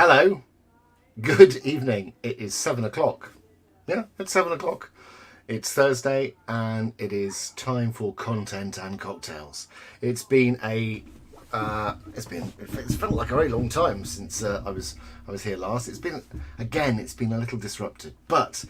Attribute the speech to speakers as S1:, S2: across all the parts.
S1: Hello, good evening. It is 7 o'clock. Yeah, it's 7 o'clock. It's Thursday and it is time for content and cocktails. It's been it's felt like a very long time since I was here last. It's been a little disrupted. But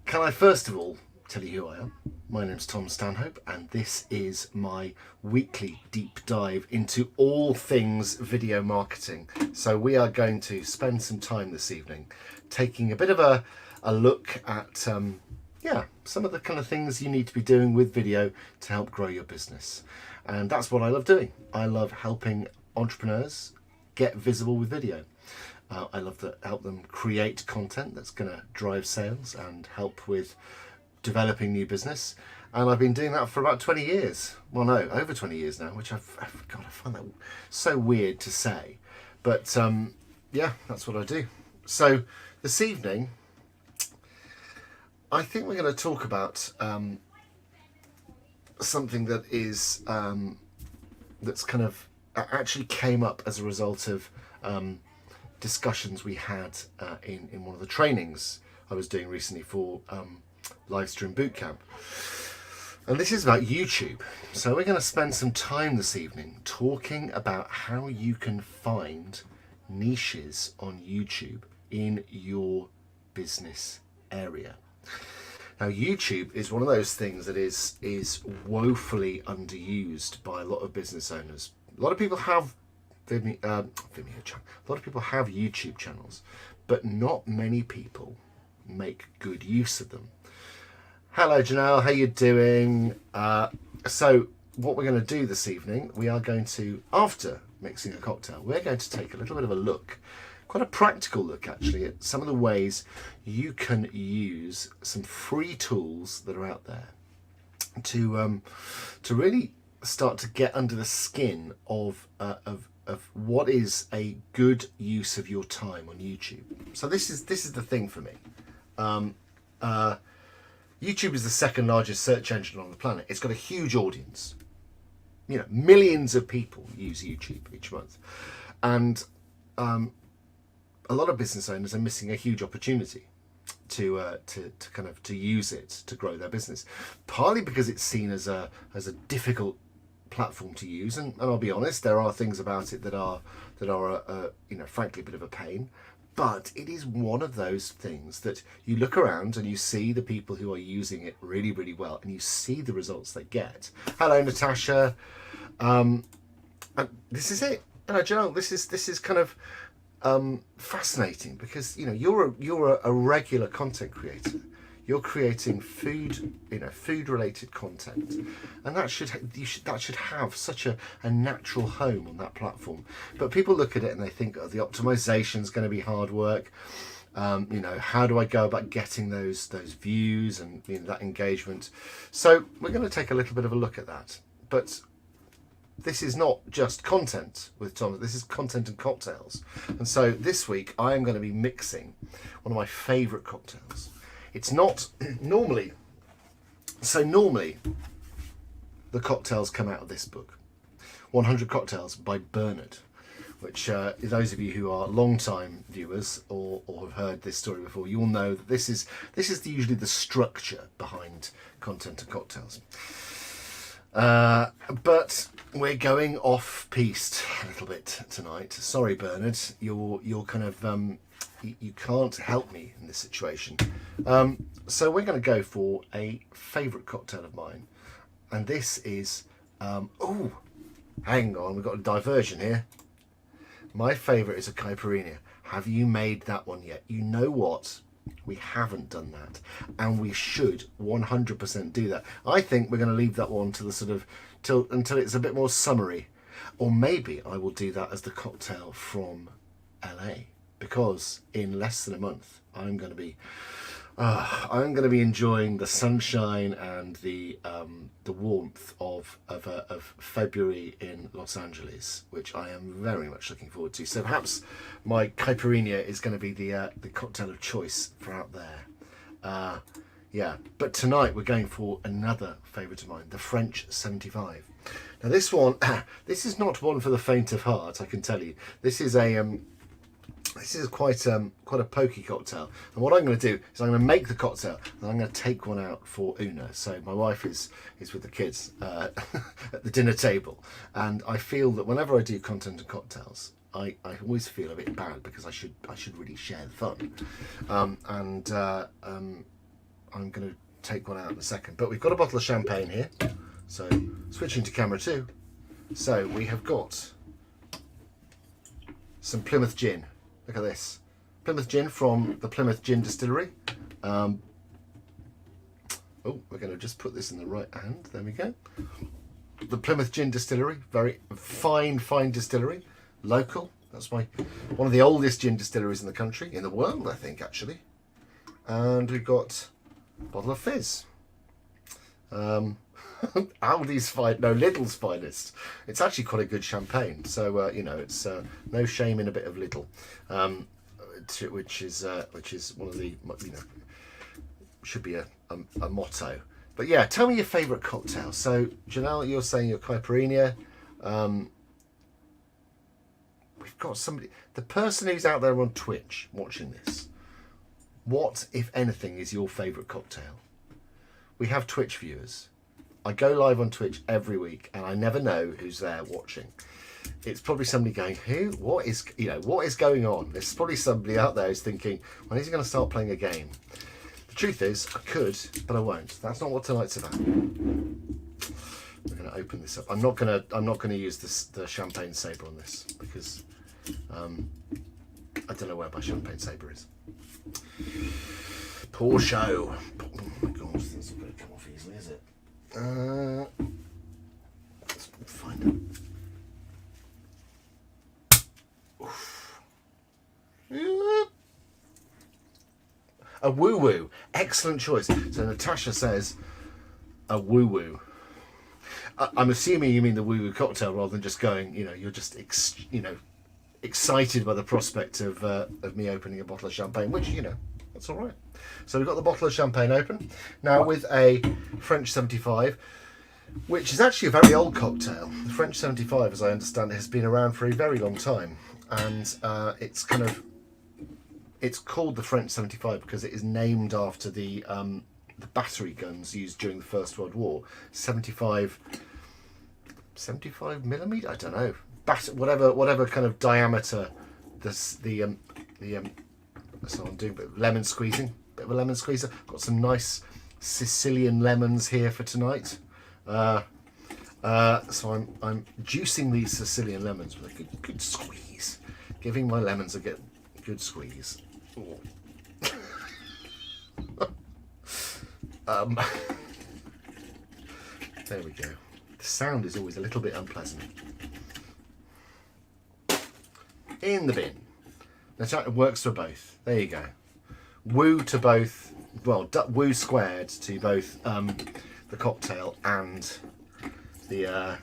S1: can I first of all tell you who I am? My name's Tom Stanhope, and this is my weekly deep dive into all things video marketing. So we are going to spend some time this evening taking a bit of a look at some of the kind of things you need to be doing with video to help grow your business. And that's what I love doing. I love helping entrepreneurs get visible with video. I love to help them create content that's going to drive sales and help with developing new business. And I've been doing that for about 20 years. Well, no, over 20 years now, which I find that so weird to say. But that's what I do. So this evening, I think we're going to talk about something that is that's kind of actually came up as a result of discussions we had in one of the trainings I was doing recently for Livestream Bootcamp. And this is about YouTube. So we're going to spend some time this evening talking about how you can find niches on YouTube in your business area. Now, YouTube is one of those things that is woefully underused by a lot of business owners. A lot of people have a lot of people have YouTube channels, but not many people make good use of them. Hello, Janelle. How you doing? So what we're going to do this evening, we are going to, after mixing a cocktail, we're going to take a little bit of a look, quite a practical look actually, at some of the ways you can use some free tools that are out there to really start to get under the skin of what is a good use of your time on YouTube. So this is the thing for me. YouTube is the second largest search engine on the planet. It's got a huge audience. You know, millions of people use YouTube each month, and a lot of business owners are missing a huge opportunity to use it to grow their business. Partly because it's seen as a difficult platform to use, and I'll be honest, there are things about it that are frankly a bit of a pain. But it is one of those things that you look around and you see the people who are using it really, really well, and you see the results they get. Hello, Natasha. And this is it. Joe, this is kind of fascinating because you're a regular content creator. You're creating food related content, and that should have such a natural home on that platform. But people look at it and they think, oh, the optimization is going to be hard work. How do I go about getting those views and that engagement? So we're going to take a little bit of a look at that. But this is not just content with Tom, this is content and cocktails. And so this week I am going to be mixing one of my favorite cocktails. It's not normally the cocktails come out of this book, 100 Cocktails by Bernard, which those of you who are long-time viewers or have heard this story before, you will know that this is usually the structure behind content and cocktails. But we're going off-piste a little bit tonight. Sorry, Bernard, you're kind of you can't help me in this situation. So we're going to go for a favourite cocktail of mine, and this is hang on, we've got a diversion here. My favourite is a Caipirinha. Have you made that one yet? You know what? We haven't done that, and we should 100% do that. I think we're going to leave that one to the until it's a bit more summery, or maybe I will do that as the cocktail from LA, because in less than a month I'm going to be enjoying the sunshine and the warmth of February in Los Angeles, which I am very much looking forward to. So perhaps my Caipirinha is going to be the cocktail of choice for out there. But tonight we're going for another favourite of mine, the French 75. Now this one, this is not one for the faint of heart, I can tell you. This is This is quite a pokey cocktail, and what I'm going to do is I'm going to make the cocktail and I'm going to take one out for Una. So my wife is with the kids at the dinner table, and I feel that whenever I do content and cocktails, I always feel a bit bad because I should really share the fun, and I'm going to take one out in a second. But we've got a bottle of champagne here, so switching to camera 2. So we have got some Plymouth Gin. Look at this. Plymouth Gin from the Plymouth Gin distillery. Oh, we're going to just put this in the right hand. There we go. The Plymouth Gin distillery. Very fine distillery. Local. That's one of the oldest gin distilleries in the country. In the world, I think, actually. And we've got a bottle of fizz. Lidl's finest. It's actually quite a good champagne, so you know, it's no shame in a bit of Lidl, which is one of the, you know, should be a motto. But yeah, tell me your favourite cocktail. So Janelle, you're saying your Caipirinha. We've got somebody, the person who's out there on Twitch watching this. What, if anything, is your favourite cocktail? We have Twitch viewers. I go live on Twitch every week, and I never know who's there watching. It's probably somebody going, "Who? What is? You know, what is going on?" There's probably somebody out there who's thinking, "When is he going to start playing a game?" The truth is, I could, but I won't. That's not what tonight's about. We're going to open this up. I'm not going to use the champagne saber on this because I don't know where my champagne saber is. Poor show. Oh my God, this isn't going to come off easily, is it? Let's find it. Oof. A woo woo, excellent choice. So Natasha says a woo woo. I'm assuming you mean the woo woo cocktail rather than just going. You know, you're just excited by the prospect of me opening a bottle of champagne, which, you know, that's all right. So we've got the bottle of champagne open now with a French 75, which is actually a very old cocktail. The French 75, as I understand it, has been around for a very long time, and it's called the French 75 because it is named after the battery guns used during the First World War. 75 millimeter, I don't know, whatever kind of diameter. So I'm doing a bit of lemon squeezing. Bit of a lemon squeezer. Got some nice Sicilian lemons here for tonight. So I'm juicing these Sicilian lemons with a good squeeze, giving my lemons a good squeeze. There we go. The sound is always a little bit unpleasant. In the bin. That works for both. There you go. Woo to both. Well, woo squared to both the cocktail and the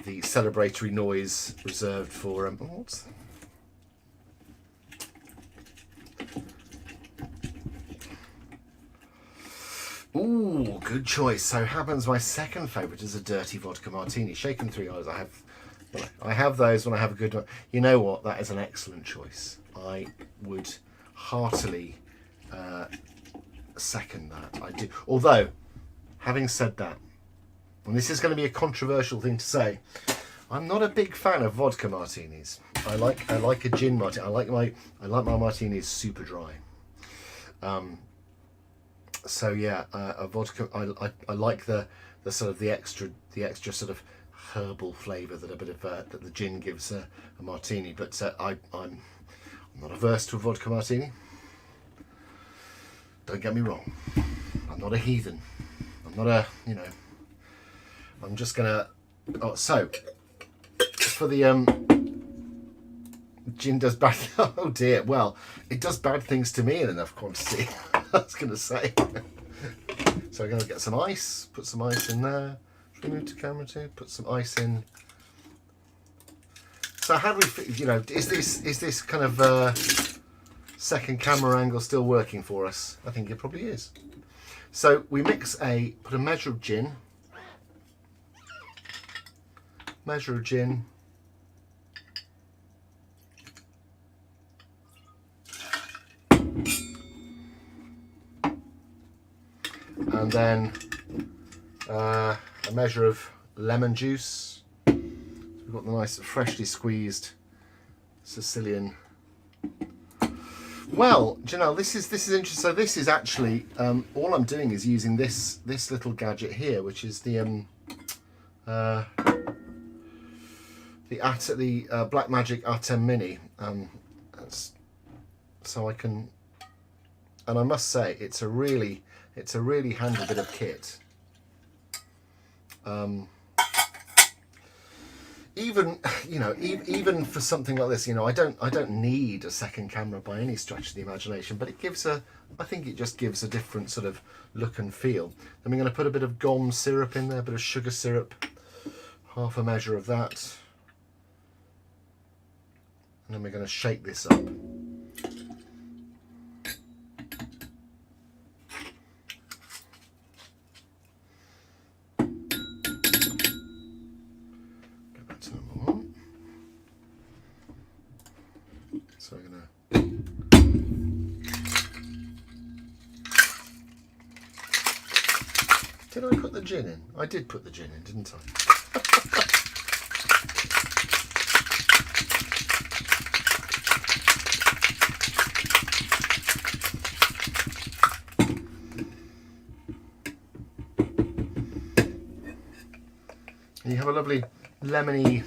S1: celebratory noise reserved for what's. Ooh, good choice. So happens my second favourite is a dirty vodka martini. Shaken 3 hours. I have those when I have a good one. You know what? That is an excellent choice. I would heartily second that. I do. Although, having said that, and this is going to be a controversial thing to say, I'm not a big fan of vodka martinis. I like a gin martini. I like my martinis super dry. So yeah, a vodka. I like the sort of the extra sort of herbal flavour that a bit of that the gin gives a martini. But I'm not averse to a vodka martini. Don't get me wrong. I'm not a heathen. I'm not a, you know. I'm just gonna. Oh, so for the gin does bad. Oh dear. Well, it does bad things to me in enough quantity. I was gonna say. So I'm gonna get some ice. Put some ice in there. Should we move to camera 2? Put some ice in. So how do we? You know, is this kind of second camera angle still working for us? I think it probably is. So we put a measure of gin. Measure of gin. and then a measure of lemon juice. So we've got the nice freshly squeezed Sicilian. Well, do you know, this is interesting. So this is actually all I'm doing is using this little gadget here, which is the Blackmagic R10 Mini. So I can, and I must say it's a really handy bit of kit. Even even for something like this, I don't need a second camera by any stretch of the imagination, but I think it just gives a different sort of look and feel. Then we're going to put a bit of gum syrup in there, a bit of sugar syrup, half a measure of that, and then we're going to shake this up. So we're gonna Did I put the gin in? I did put the gin in, didn't I? And you have a lovely lemony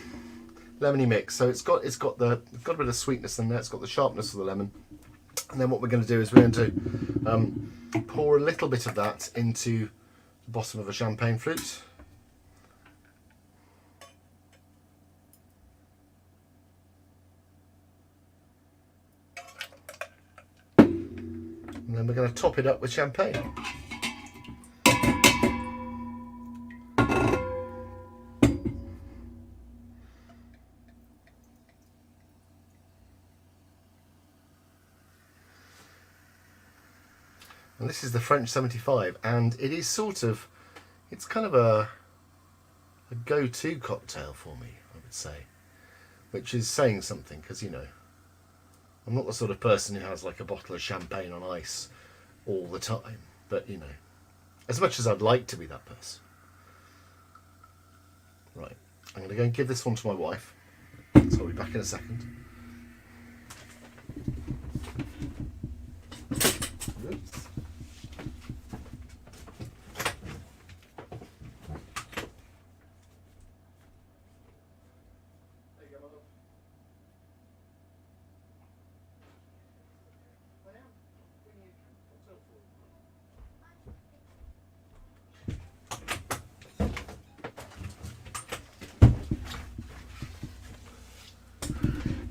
S1: mix. So it's got a bit of sweetness in there. It's got the sharpness of the lemon. And then what we're going to do is we're going to pour a little bit of that into the bottom of a champagne flute. And then we're going to top it up with champagne. And this is the French 75, and it is it's kind of a go-to cocktail for me, I would say, which is saying something, because I'm not the sort of person who has like a bottle of champagne on ice all the time, but as much as I'd like to be that person. Right, I'm going to go and give this one to my wife, so I'll be back in a second.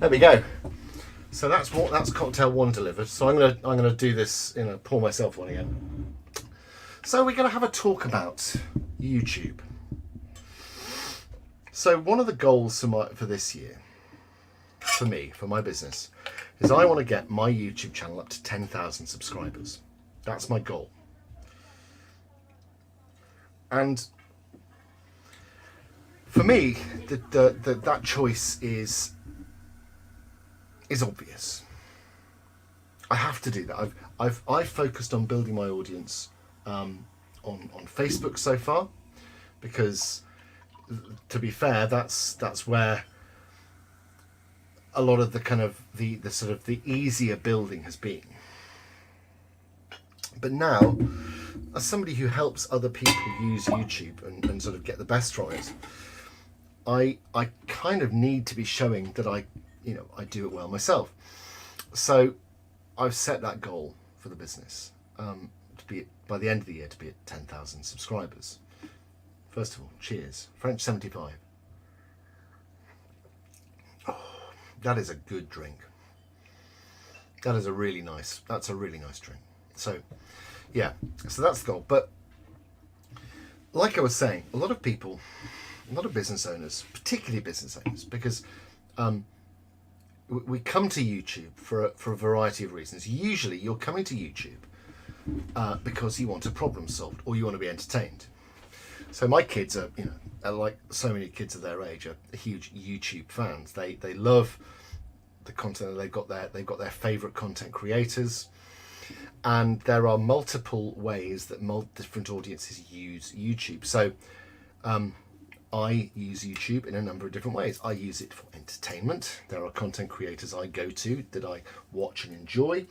S1: There we go. So that's cocktail one delivered. So I'm gonna do this, pour myself one again. So we're gonna have a talk about YouTube. So one of the goals for this year, for my business, is I want to get my YouTube channel up to 10,000 subscribers. That's my goal. And for me, that choice is obvious. I have to do that. I've focused on building my audience on Facebook so far, because to be fair, that's where a lot of the kind of the sort of the easier building has been. But now, as somebody who helps other people use YouTube and sort of get the best from it, I kind of need to be showing that I do it well myself. So I've set that goal for the business, to be by the end of the year to be at 10,000 subscribers. First of all, cheers. French 75. Oh, that is a good drink. That's a really nice drink. So yeah, so that's the goal. But like I was saying, a lot of business owners, particularly business owners, because we come to YouTube for a variety of reasons. Usually you're coming to YouTube because you want a problem solved or you want to be entertained. So my kids are like so many kids of their age, are huge YouTube fans. They love the content. They've got their favorite content creators. And there are multiple ways that different audiences use YouTube. So I use YouTube in a number of different ways. I use it for entertainment. There are content creators I go to that I watch and enjoy,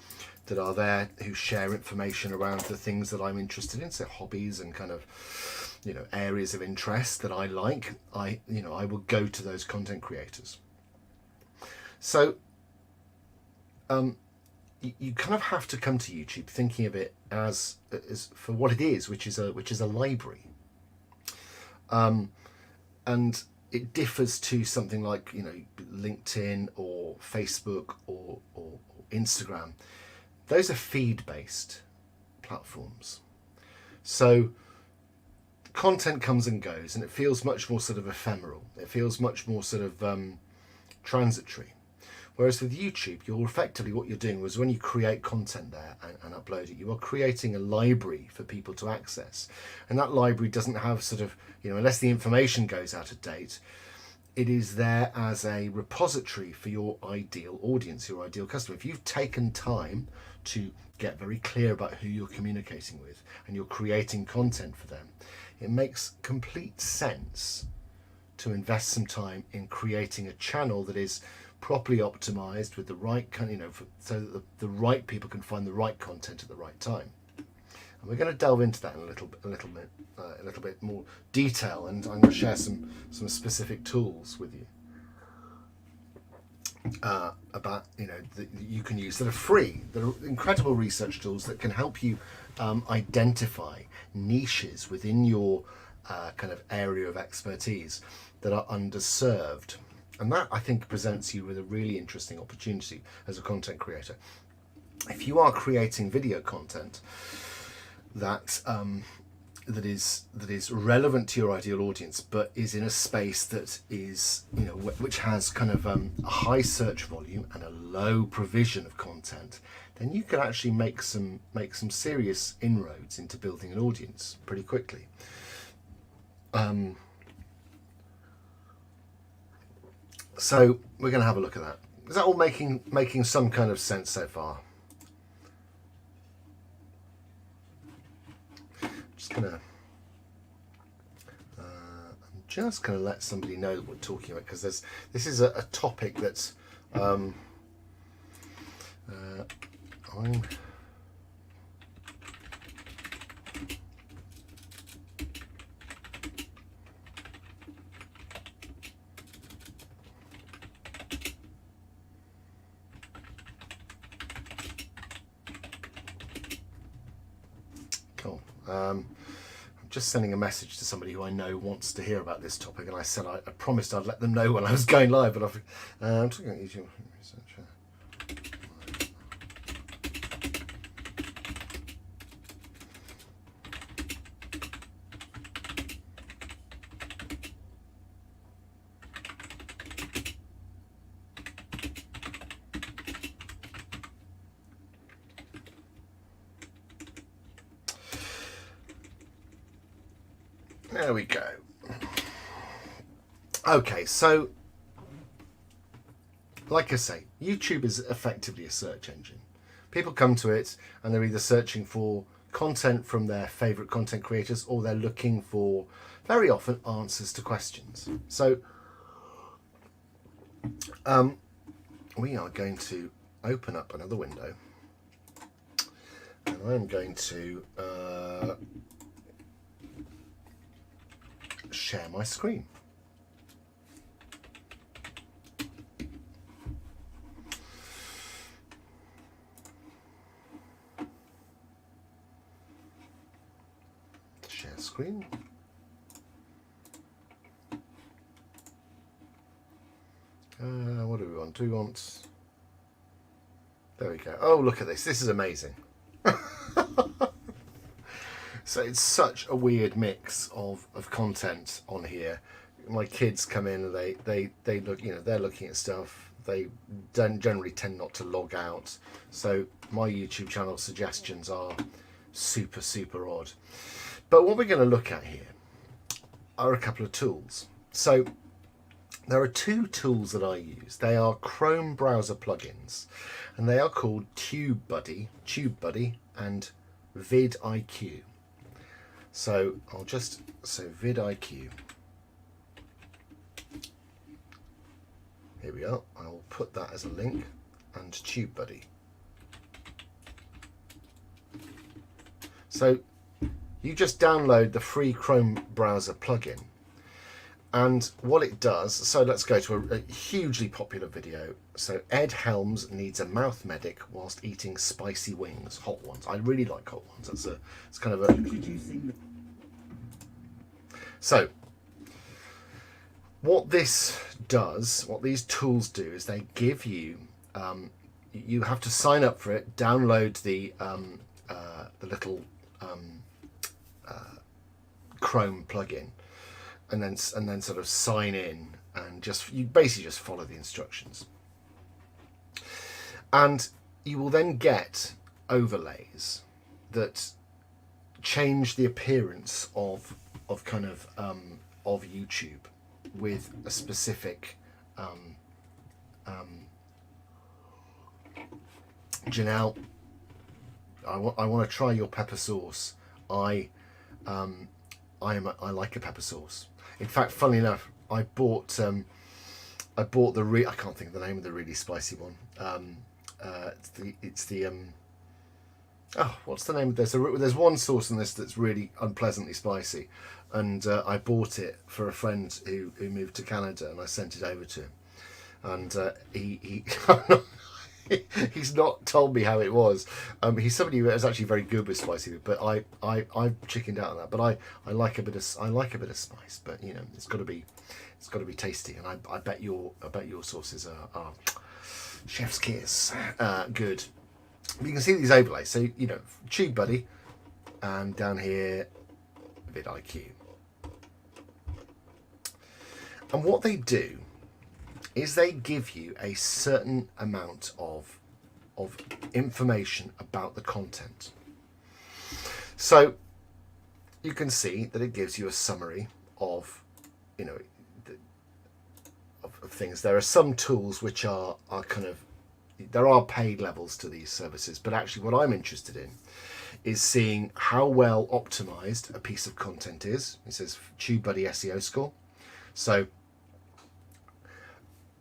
S1: that are there who share information around the things that I'm interested in, so hobbies and kind of, you know, areas of interest that I like. I will go to those content creators. So you kind of have to come to YouTube thinking of it as for what it is, which is a library. And it differs to something like, you know, LinkedIn or Facebook or Instagram. Those are feed-based platforms. So content comes and goes, and it feels much more sort of ephemeral. It feels much more sort of transitory. Whereas with YouTube, you're effectively, what you're doing was when you create content there and upload it, you are creating a library for people to access. And that library doesn't have sort of, you know, unless the information goes out of date, it is there as a repository for your ideal audience, your ideal customer. If you've taken time to get very clear about who you're communicating with and you're creating content for them, it makes complete sense to invest some time in creating a channel that is properly optimized with the right kind, you know, so that the right people can find the right content at the right time. And we're going to delve into that in a little bit more detail, and I'm going to share some specific tools with you about, you know, that you can use that are free. That are incredible research tools that can help you identify niches within your kind of area of expertise that are underserved. And that, I think, presents you with a really interesting opportunity as a content creator. If you are creating video content that is relevant to your ideal audience, but is in a space that is, you know, which has kind of a high search volume and a low provision of content, then you can actually make some serious inroads into building an audience pretty quickly. So we're going to have a look at that. Is that all making some kind of sense so far? I'm just gonna let somebody know that we're talking about, because this is a topic that's I'm just sending a message to somebody who I know wants to hear about this topic, and I said I promised I'd let them know when I was going live, but I'm talking about YouTube researcher. There we go. Okay, so like I say, YouTube is effectively a search engine. People come to it and they're either searching for content from their favorite content creators, or they're looking for, very often, answers to questions. So we are going to open up another window, and I'm going to share my screen. Share screen. What do we want? Do we want... There we go. Oh, look at this. This is amazing. So it's such a weird mix of content on here. My kids come in and they look, you know, they're looking at stuff. They generally tend not to log out. So my YouTube channel suggestions are super, super odd. But what we're going to look at here are a couple of tools. So There are two tools that I use. They are Chrome browser plugins, and they are called TubeBuddy, and vidIQ. So vidIQ. Here we are. I'll put that as a link, and TubeBuddy. So you just download the free Chrome browser plugin. And what it does, so let's go to a hugely popular video. So Ed Helms needs a mouth medic whilst eating spicy wings, hot ones. I really like hot ones. It's kind of a... So what this does, what these tools do, is they give you, you have to sign up for it, download the little Chrome plugin, and then sort of sign in, and you basically just follow the instructions, and you will then get overlays that change the appearance of YouTube with a specific Janelle, I want to try your pepper sauce. I like a pepper sauce. In fact, funnily enough, I bought the I can't think of the name of the really spicy one. What's the name of this? There's one sauce in this that's really unpleasantly spicy, and I bought it for a friend who moved to Canada, and I sent it over to him, and he he's not told me how it was. He's somebody who is actually very good with spicy, but I chickened out on that. But I like a bit of spice, but you know it's got to be tasty, and I bet your sauces are chef's kiss good. You can see these overlays. So you know, TubeBuddy, and down here vidIQ, and what they do is they give you a certain amount of information about the content. So you can see that it gives you a summary of, you know, of things. There are some tools which are kind of, there are paid levels to these services, but actually what I'm interested in is seeing how well optimized a piece of content is. It says TubeBuddy SEO score. So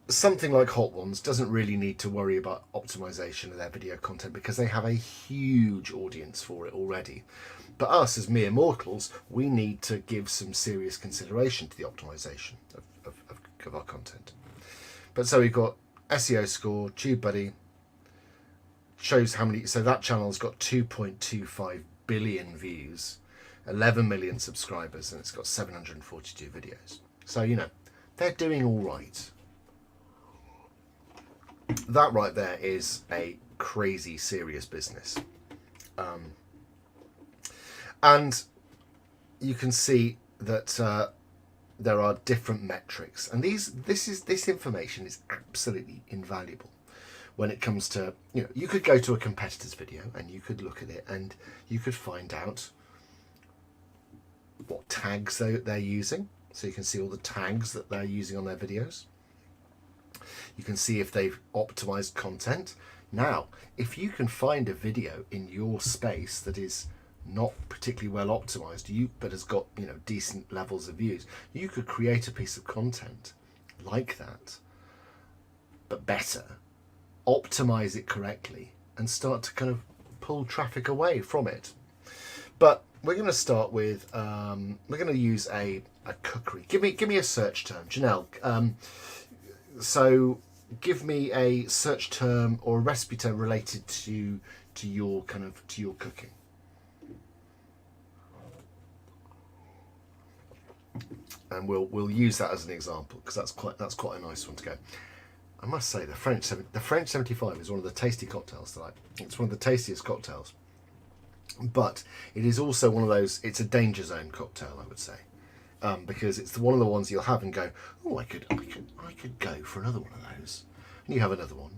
S1: something like Hot Ones doesn't really need to worry about optimization of their video content because they have a huge audience for it already. But us as mere mortals, we need to give some serious consideration to the optimization of our content. But so we've got SEO score, TubeBuddy shows how many, so that channel's got 2.25 billion views, 11 million subscribers, and it's got 742 videos. So, you know, they're doing all right. That right there is a crazy serious business. And you can see that there are different metrics, and this information is absolutely invaluable when it comes to, you know, you could go to a competitor's video and you could look at it and you could find out what tags they're using. So you can see all the tags that they're using on their videos. You can see if they've optimized content. Now, if you can find a video in your space that is not particularly well optimized, but has got, you know, decent levels of views, you could create a piece of content like that, but better, optimize it correctly, and start to kind of pull traffic away from it. But we're going to start with we're going to use a cookery. Give me a search term, Janelle. So give me a search term or a recipe term related to your cooking. And we'll use that as an example because that's quite a nice one to go. I must say the French 75 is one of the tasty cocktails that it's one of the tastiest cocktails. But it is also one of those, it's a danger zone cocktail, I would say. Because it's one of the ones you'll have and go, oh, I could go for another one of those. And you have another one.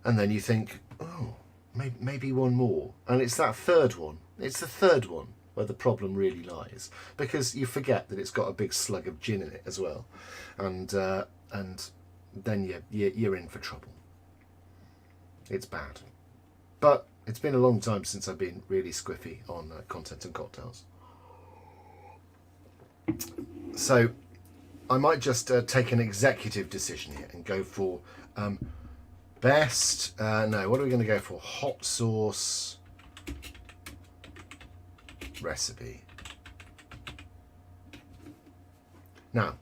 S1: And then you think, oh, maybe one more. And it's that third one. It's the third one. where the problem really lies, because you forget that it's got a big slug of gin in it as well, and then you're in for trouble. It's bad. But it's been a long time since I've been really squiffy on content and cocktails. So I might just take an executive decision here and go for best, no, what are we going to go for? Hot sauce recipe. Now,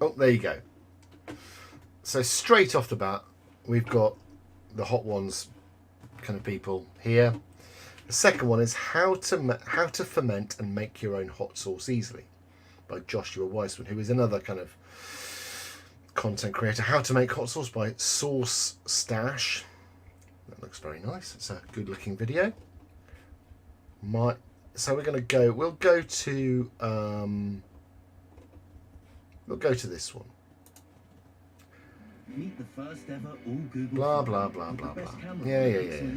S1: oh, there you go. So straight off the bat, we've got the hot ones kind of people here. The second one is how to ferment and make your own hot sauce easily, by Joshua Weissman, who is another kind of content creator. How to make hot sauce by Sauce Stash. That looks very nice. It's a good looking video. So we're going to go. We'll go to this one.
S2: Meet the first ever all Google
S1: blah blah blah blah blah. Yeah. Okay.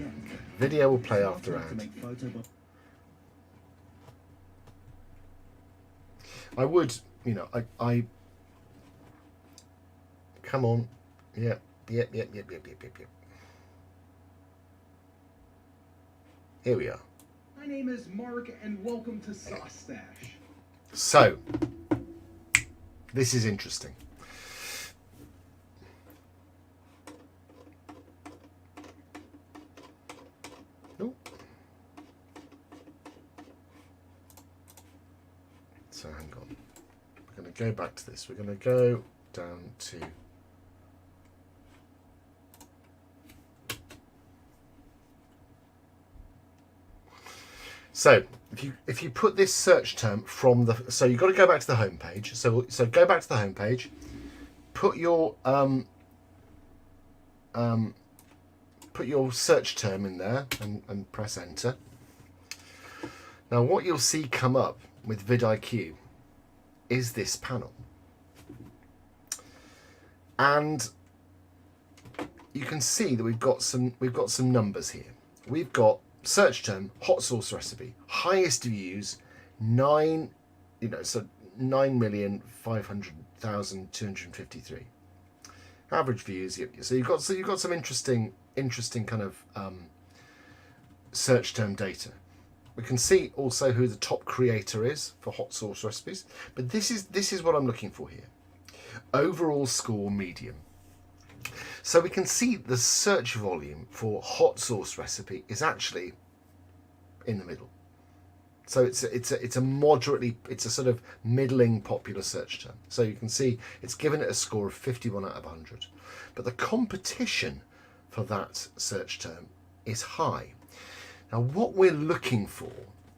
S1: Video will play after ad. I would, I come on. Yep. Here we are.
S3: My name is Mark and welcome to Sauce Stash.
S1: So, this is interesting. So hang on, we're going to go back to this. We're going to go down to so if you put this search term from the, so you've got to go back to the home page. So go back to the home page, put your search term in there and press enter. Now what you'll see come up with vidIQ is this panel, and you can see that we've got some numbers here. We've got search term hot sauce recipe, highest views 9,500,253. Average views, so you've got some interesting kind of search term data. We can see also who the top creator is for hot sauce recipes, but this is what I'm looking for here. Overall score medium. So we can see the search volume for hot sauce recipe is actually in the middle. So it's a moderately, it's a sort of middling popular search term. So you can see it's given it a score of 51 out of 100, but the competition for that search term is high. Now, what we're looking for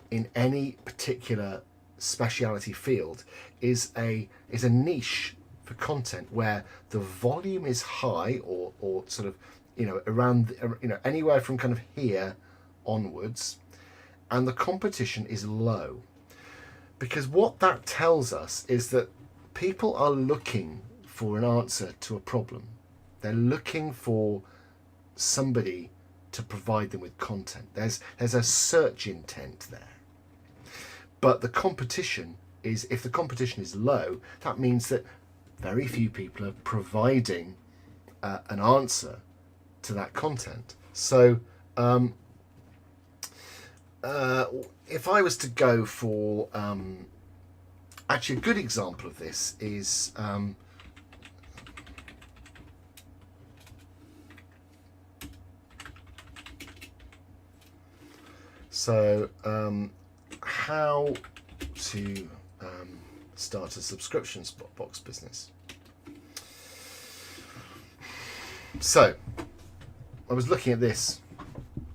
S1: in any particular speciality field is a niche for content where the volume is high, or sort of around anywhere from kind of here onwards, and the competition is low. Because what that tells us is that people are looking for an answer to a problem. They're looking for somebody to provide them with content. There's a search intent there. But the competition is, if the competition is low, that means that very few people are providing an answer to that content. So if I was to go for actually a good example of this is how to start a subscription box business. So I was looking at this.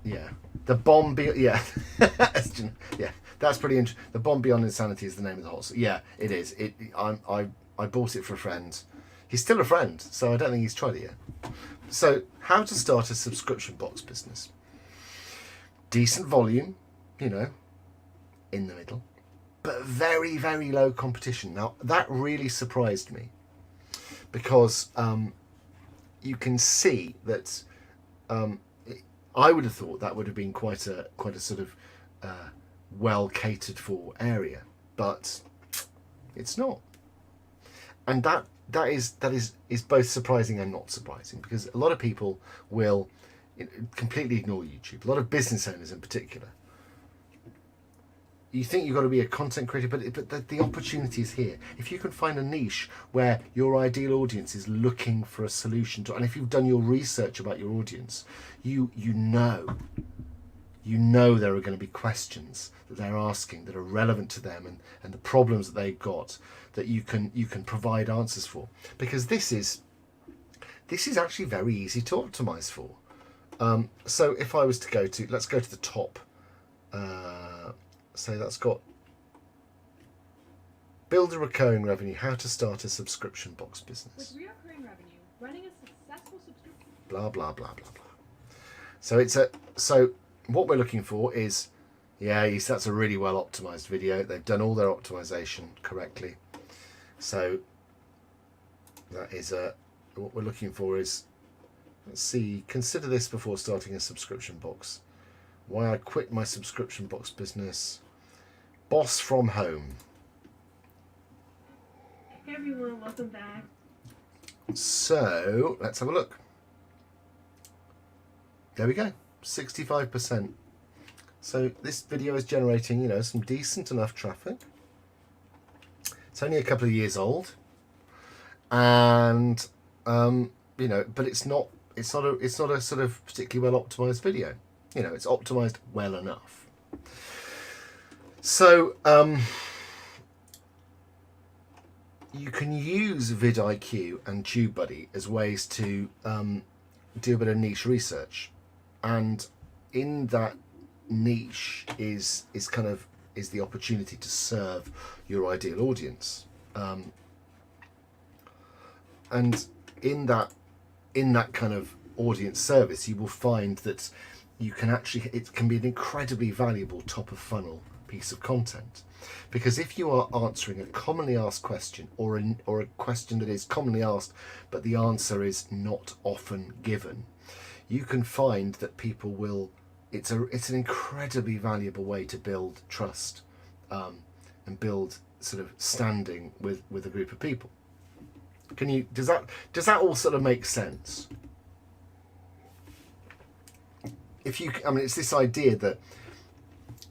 S1: Yeah, the bomb. Yeah, that's pretty interesting. The bomb beyond insanity is the name of the hot sauce. Yeah, it is. I bought it for a friend. He's still a friend, so I don't think he's tried it yet. So, how to start a subscription box business. Decent volume, in the middle, but very, very low competition. Now, that really surprised me, because you can see that I would have thought that would have been quite a sort of well catered for area, but it's not. And that is both surprising and not surprising, because a lot of people will completely ignore YouTube. A lot of business owners in particular. You think you've got to be a content creator, but the opportunity is here. If you can find a niche where your ideal audience is looking for a solution to, and if you've done your research about your audience, you know there are going to be questions that they're asking that are relevant to them, and the problems that they've got that you can provide answers for. Because this is actually very easy to optimize for. So if I was to let's go to the top. So that's got build a recurring revenue, how to start a subscription box business.
S4: With recurring revenue, running a successful subscription.
S1: Blah blah blah blah blah. So what we're looking for is, that's a really well optimized video. They've done all their optimization correctly. So that is what we're looking for is, let's see, consider this before starting a subscription box. Why I quit my subscription box business. Boss from home.
S4: Hey everyone, welcome back.
S1: So let's have a look. There we go, 65%. So this video is generating, some decent enough traffic. It's only a couple of years old, and but it's not a sort of particularly well optimized video. It's optimized well enough. So you can use vidIQ and TubeBuddy as ways to do a bit of niche research, and in that niche is the opportunity to serve your ideal audience, and in that kind of audience service, you will find that it can be an incredibly valuable top of funnel piece of content, because if you are answering a commonly asked question, or a question that is commonly asked but the answer is not often given, you can find that people will. It's an incredibly valuable way to build trust, and build sort of standing with a group of people. Does that all sort of make sense? It's this idea that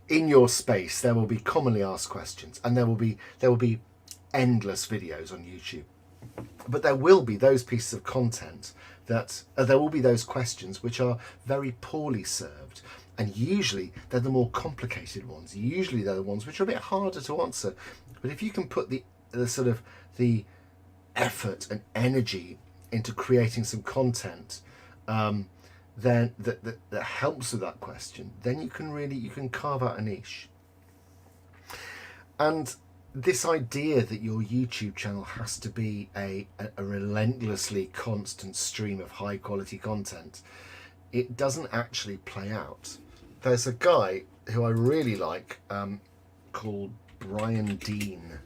S1: in your space there will be commonly asked questions, and there will be endless videos on YouTube, but there will be those pieces of content that there will be those questions which are very poorly served, and usually they're the more complicated ones. Usually they're the ones which are a bit harder to answer. But if you can put the sort of the effort and energy into creating some content then that helps with that question, then you can carve out a niche. And this idea that your YouTube channel has to be a relentlessly constant stream of high quality content, it doesn't actually play out. There's a guy who I really like called Brian Dean.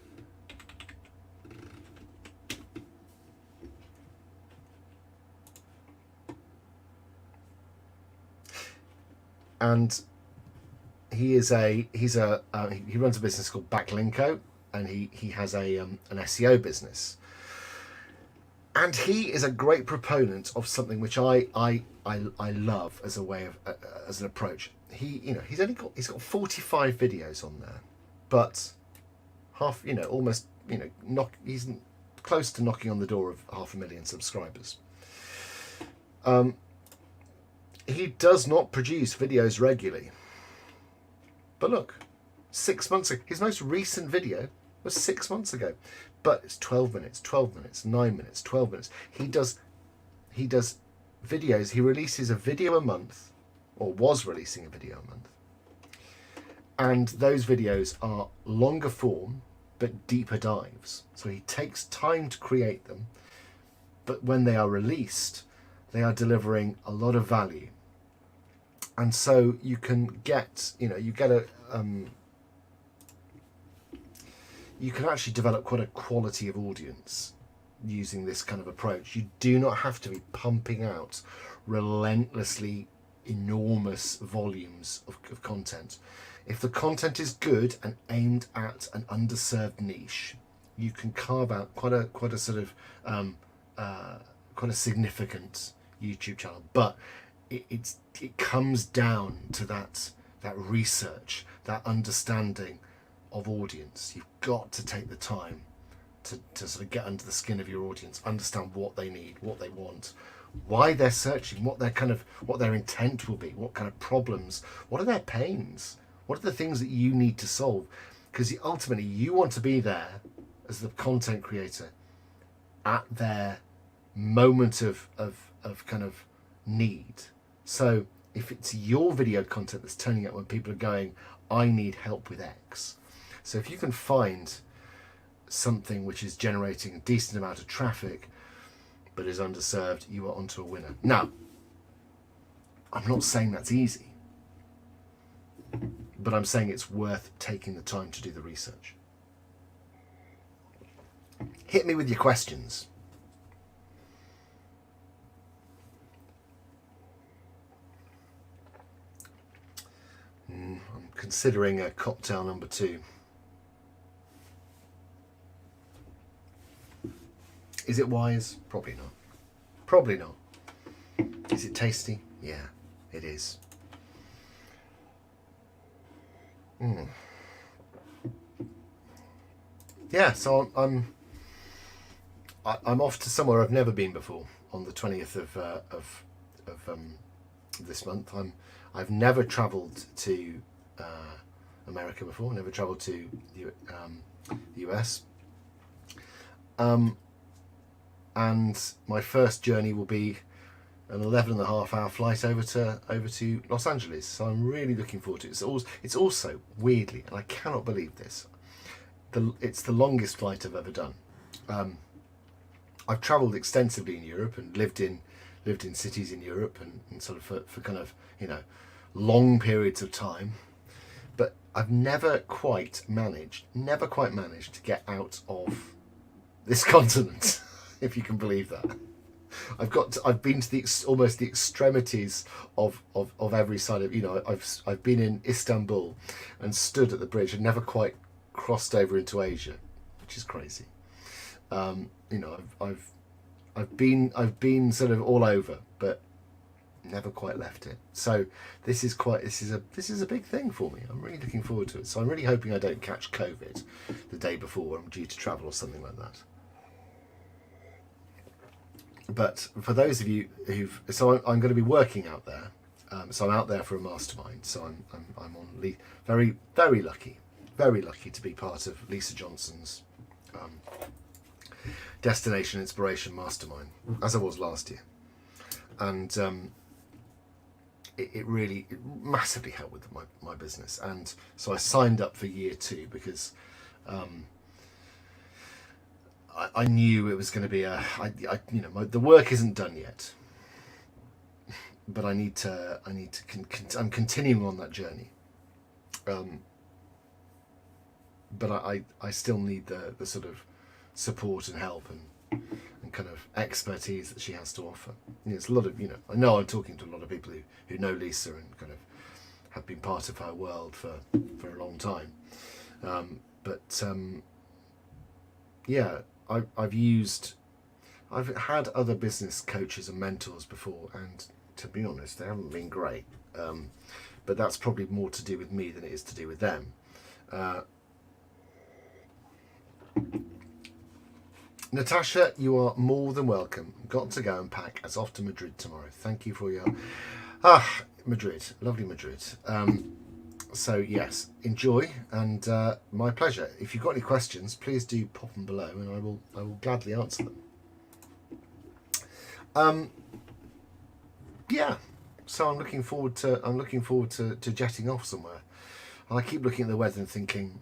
S1: And he runs a business called Backlinko, and he has an SEO business. And he is a great proponent of something which I love as a way of as an approach. He's got 45 videos on there, but he's close to knocking on the door of 500,000 subscribers. He does not produce videos regularly. But look, 6 months ago, his most recent video was 6 months ago. But it's 12 minutes, 12 minutes, 9 minutes, 12 minutes. He does videos. He releases a video a month, or was releasing a video a month. And those videos are longer form, but deeper dives. So he takes time to create them. But when they are released, they are delivering a lot of value. And so you can get, you can actually develop quite a quality of audience using this kind of approach. You do not have to be pumping out relentlessly enormous volumes of content. If the content is good and aimed at an underserved niche, you can carve out quite a sort of quite a significant YouTube channel. But it comes down to that research, that understanding of audience. You've got to take the time to sort of get under the skin of your audience, understand what they need, what they want, why they're searching, what their intent will be, what kind of problems, what are their pains, what are the things that you need to solve, because ultimately you want to be there as the content creator at their moment of kind of need. So if it's your video content that's turning up when people are going, I need help with X. So if you can find something which is generating a decent amount of traffic but is underserved, you are onto a winner. Now, I'm not saying that's easy, but I'm saying it's worth taking the time to do the research. Hit me with your questions. I'm considering a cocktail number 2. Is it wise? Probably not. Probably not. Is it tasty? Yeah, it is. Yeah, so I'm off to somewhere I've never been before on the 20th of this month. I've never travelled to America before. Never travelled to the US. And my first journey will be an 11.5-hour flight over to Los Angeles. So I'm really looking forward to it. It's also weirdly, and I cannot believe this, it's the longest flight I've ever done. I've travelled extensively in Europe and lived in cities in Europe and sort of for kind of, long periods of time, but I've never quite managed to get out of this continent, if you can believe that. I've been to almost the extremities of every side of, I've been in Istanbul and stood at the bridge and never quite crossed over into Asia, which is crazy. I've been sort of all over, but never quite left it. So this is a big thing for me. I'm really looking forward to it. So I'm really hoping I don't catch COVID the day before I'm due to travel or something like that. But for those of you I'm going to be working out there. So I'm out there for a mastermind. So I'm on very, very lucky to be part of Lisa Johnson's Destination Inspiration Mastermind, as I was last year, and it really massively helped with my business. And so I signed up for year 2 because I knew it was going to be the work isn't done yet, but I'm continuing on that journey. But I still need the sort of support and help and kind of expertise that she has to offer. It's a lot of, I know I'm talking to a lot of people who know Lisa and kind of have been part of her world for a long time. I've had other business coaches and mentors before, and to be honest, they haven't been great. But that's probably more to do with me than it is to do with them. Natasha, you are more than welcome. Got to go and pack as off to Madrid tomorrow. Thank you for your Madrid, lovely Madrid. So yes, enjoy, and my pleasure. If you've got any questions, please do pop them below, and I will gladly answer them. So I'm looking forward to jetting off somewhere. And I keep looking at the weather and thinking,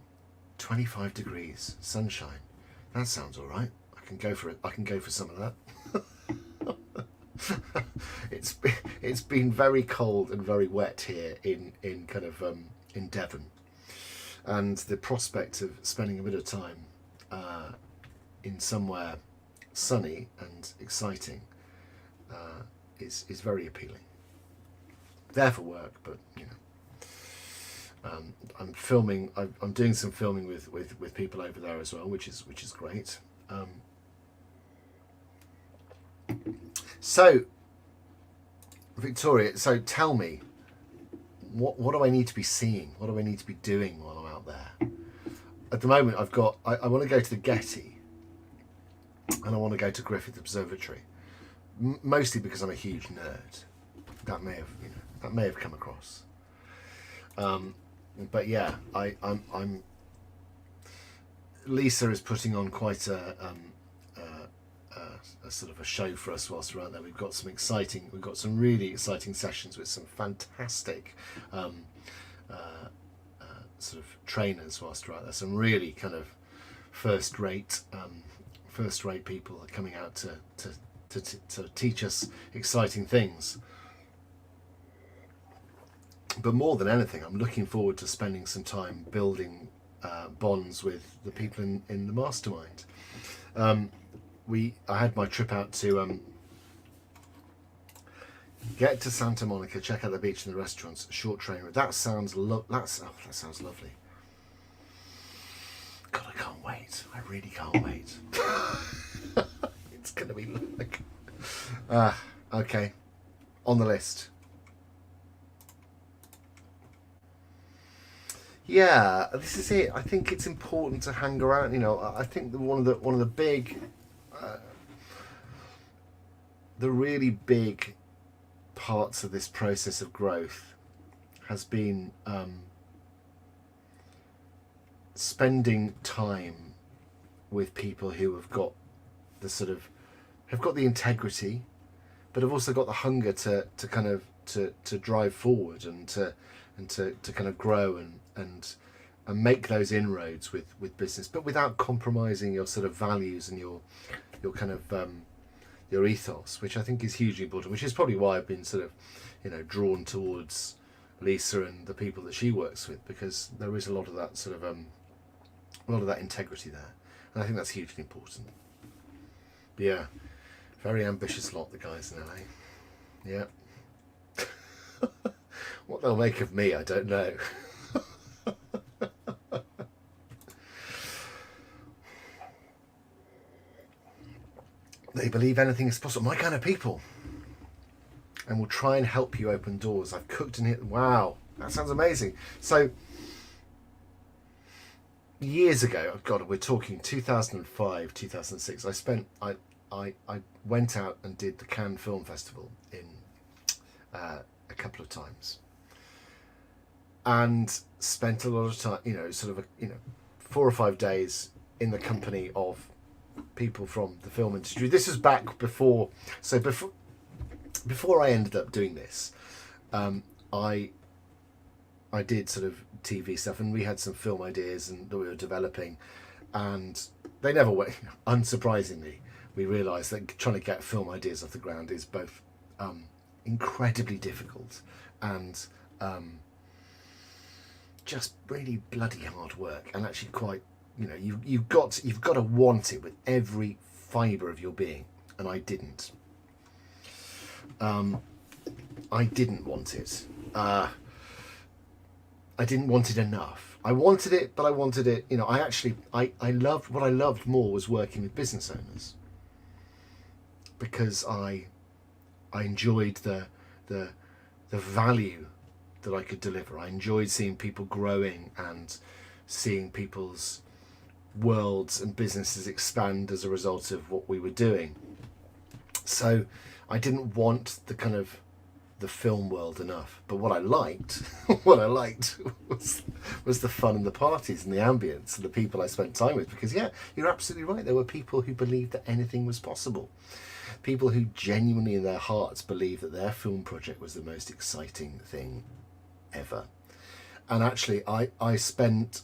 S1: 25 degrees, sunshine. That sounds all right. I can go for some of that. It's been very cold and very wet here in Devon, and the prospect of spending a bit of time in somewhere sunny and exciting is very appealing. There for work, but I'm filming. I'm doing some filming with people over there as well, which is great. So, Victoria, so tell me, what do I need to be seeing? What do I need to be doing while I'm out there? At the moment, I want to go to the Getty, and I want to go to Griffith Observatory, mostly because I'm a huge nerd. That may have come across. But yeah, I'm. Lisa is putting on quite a sort of a show for us whilst we're out there. We've got some really exciting sessions with some fantastic sort of trainers whilst we're out there. Some really kind of first-rate people are coming out to teach us exciting things. But more than anything, I'm looking forward to spending some time building bonds with the people in the mastermind. I had my trip out to get to Santa Monica, check out the beach and the restaurants, short train. That sounds that sounds lovely. God, I can't wait. I really can't wait. It's gonna be like okay, on the list. Yeah, this is it. I think it's important to hang around. You know, I think one of the big, the really big parts of this process of growth has been spending time with people who have got the integrity, but have also got the hunger to kind of to drive forward and to kind of grow and make those inroads with business, but without compromising your sort of values and your kind of your ethos, which I think is hugely important, which is probably why I've been sort of, you know, drawn towards Lisa and the people that she works with, because there is a lot of that sort of a lot of that integrity there, and I think that's hugely important. But yeah, very ambitious lot, the guys in LA. Yeah. What they'll make of me, I don't know. They believe anything is possible. My kind of people. And will try and help you open doors. I've cooked in it. Wow, that sounds amazing. So, years ago, God, we're talking 2005, 2006. I went out and did the Cannes Film Festival in a couple of times, and spent a lot of time, you know, sort of 4 or 5 days in the company of people from the film industry. This was back before I ended up doing this. I did sort of TV stuff, and we had some film ideas and that we were developing, and they never went. Unsurprisingly, we realised that trying to get film ideas off the ground is both incredibly difficult and just really bloody hard work, and actually quite, you know, you've got to want it with every fibre of your being, and I didn't. I didn't want it. I didn't want it enough. I wanted it, but I wanted it, you know, I loved, what I loved more was working with business owners, because I enjoyed the value that I could deliver. I enjoyed seeing people growing and seeing people's worlds and businesses expand as a result of what we were doing. So I didn't want the kind of the film world enough, but what I liked was the fun and the parties and the ambience and the people I spent time with, because yeah, you're absolutely right, there were people who believed that anything was possible, people who genuinely in their hearts believed that their film project was the most exciting thing ever. And actually I spent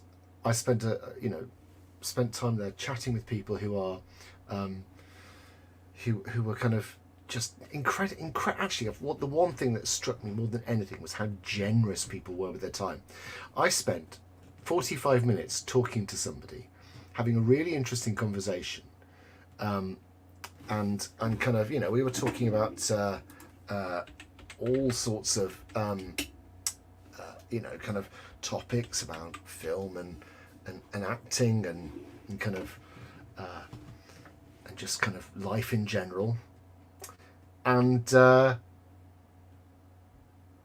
S1: time there chatting with people who are who were kind of just incredible. Actually, what the one thing that struck me more than anything was how generous people were with their time. I spent 45 minutes talking to somebody, having a really interesting conversation, and kind of, you know, we were talking about all sorts of kind of topics about film and acting and kind of and just kind of life in general. And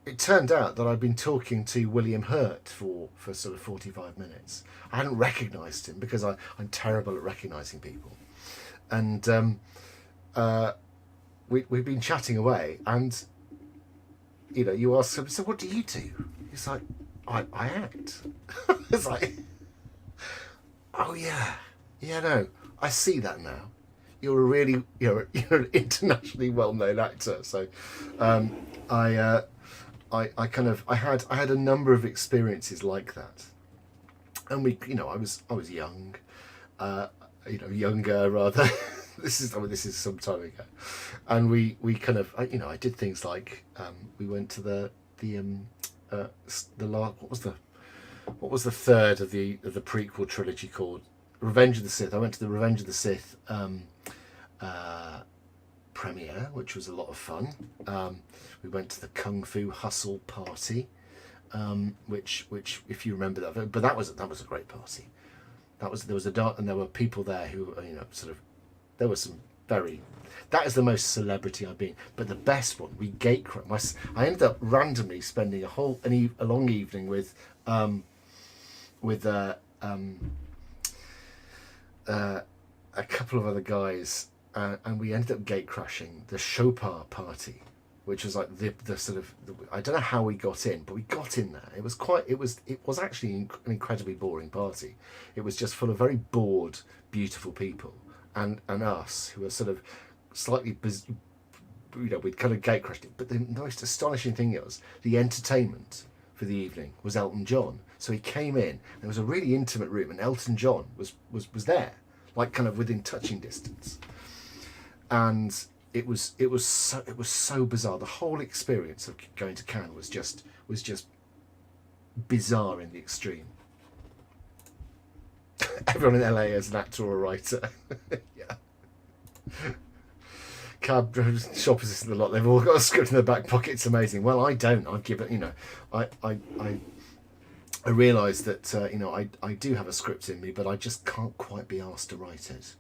S1: it turned out that I'd been talking to William Hurt for sort of 45 minutes. I hadn't recognised him because I'm terrible at recognising people. And we've been chatting away, and you ask him, so what do you do? He's like, I act. It's like, oh yeah, no, I see that now. You're an internationally well-known actor. So I had a number of experiences like that, and I was young, younger rather. This is some time ago, and we kind of I did things like we went to the what was the third of the prequel trilogy called? Revenge of the Sith. I went to the Revenge of the Sith premiere, which was a lot of fun. We went to the Kung Fu Hustle party, which if you remember that, but that was a great party. There was a dark, and there were people there who there was some very. That is the most celebrity I've been. But the best one, we gatecrashed. I ended up randomly spending a long evening with a couple of other guys, and we ended up gatecrashing the Chopin party, which was like the sort of, I don't know how we got in, but we got in there. It was actually an incredibly boring party. It was just full of very bored, beautiful people, and us who were sort of slightly we'd kind of gatecrashed it. But the most astonishing thing was the entertainment for the evening was Elton John. So he came in. There was a really intimate room, and Elton John was there, like kind of within touching distance. And it was so bizarre. The whole experience of going to Cannes was just bizarre in the extreme. Everyone in LA is an actor or a writer. Yeah. Cab shoppers in the lot. They've all got a script in their back pocket. It's amazing. Well, I don't. I give it. I realise that I do have a script in me, but I just can't quite be asked to write it,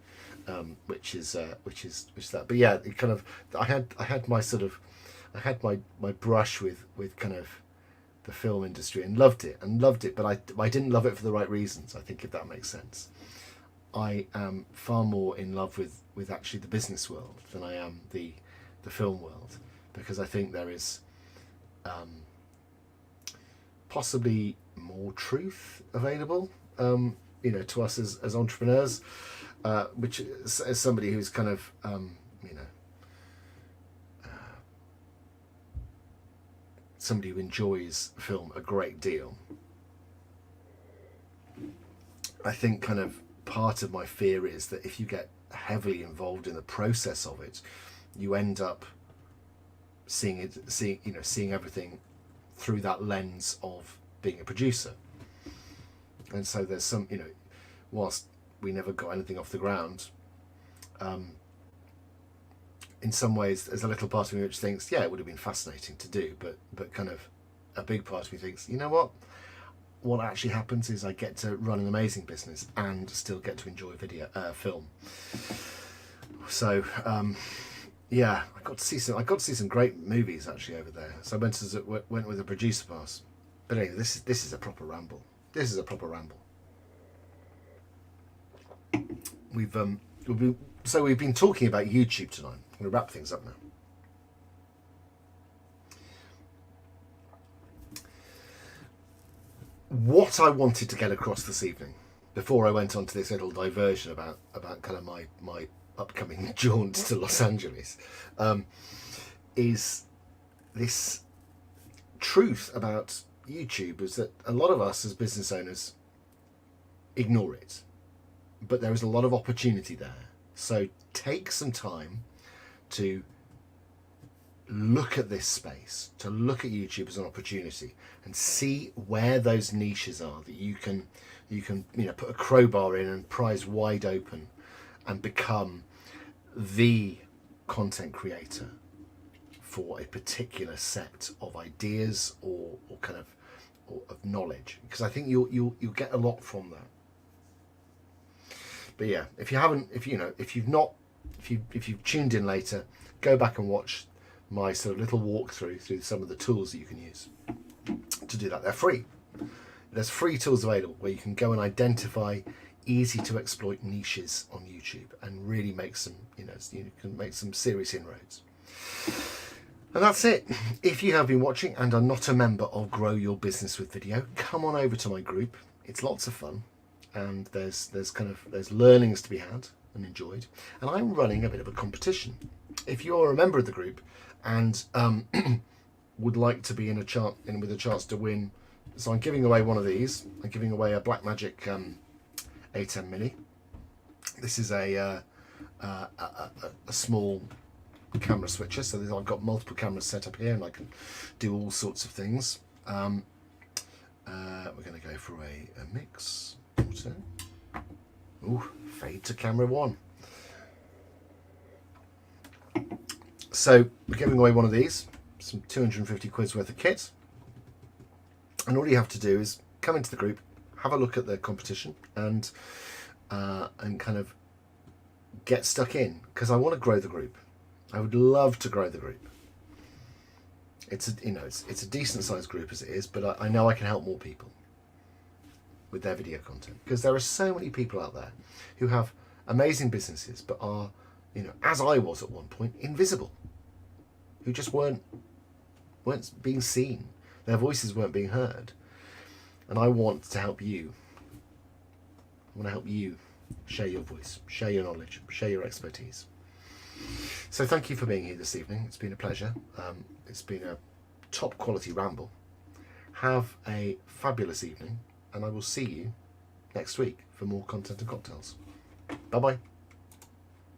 S1: which is that. But yeah, it kind of I had my brush with kind of the film industry and loved it, but I didn't love it for the right reasons. I think, if that makes sense. I am far more in love with actually the business world than I am the film world, because I think there is possibly more truth available to us as entrepreneurs, which as somebody who's kind of somebody who enjoys film a great deal. I think kind of part of my fear is that if you get heavily involved in the process of it, you end up seeing everything through that lens of being a producer. And so there's some, whilst we never got anything off the ground, in some ways there's a little part of me which thinks, yeah, it would have been fascinating to do, but kind of a big part of me thinks, you know what actually happens is I get to run an amazing business and still get to enjoy film. So yeah, I got to see some great movies actually over there. So I went with a producer pass. But anyway, this is a proper ramble. We've been talking about YouTube tonight. I'm going to wrap things up now. What I wanted to get across this evening, before I went on to this little diversion about kind of my upcoming jaunt to Los Angeles, is this truth about YouTube, is that a lot of us as business owners ignore it, but there is a lot of opportunity there. So take some time to look at this space, to look at YouTube as an opportunity, and see where those niches are that you can put a crowbar in and prise wide open and become the content creator for a particular set of ideas or kind of of knowledge, because I think you'll get a lot from that. But yeah, if you've tuned in later, go back and watch my sort of little walkthrough through some of the tools that you can use to do that. They're free. There's free tools available where you can go and identify easy to exploit niches on YouTube and really make some, you can make some serious inroads. And that's it. If you have been watching and are not a member of Grow Your Business with Video, come on over to my group. It's lots of fun, and there's learnings to be had and enjoyed. And I'm running a bit of a competition. If you're a member of the group and would like to be with a chance to win, so I'm giving away one of these. I'm giving away a Blackmagic A10 Mini. This is a small camera switcher, so I've got multiple cameras set up here and I can do all sorts of things. We're going to go for a mix. Ooh, fade to camera 1. So we're giving away one of these, some 250 quid's worth of kit, and all you have to do is come into the group, have a look at the competition, and kind of get stuck in, because I want to grow the group. I would love to grow the group. It's a decent sized group as it is, but I know I can help more people with their video content, because there are so many people out there who have amazing businesses but are, as I was at one point, invisible, who just weren't being seen. Their voices weren't being heard. And I want to help you. I want to help you share your voice, share your knowledge, share your expertise. So thank you for being here this evening. It's been a pleasure. It's been a top quality ramble. Have a fabulous evening, and I will see you next week for more content and cocktails. Bye bye.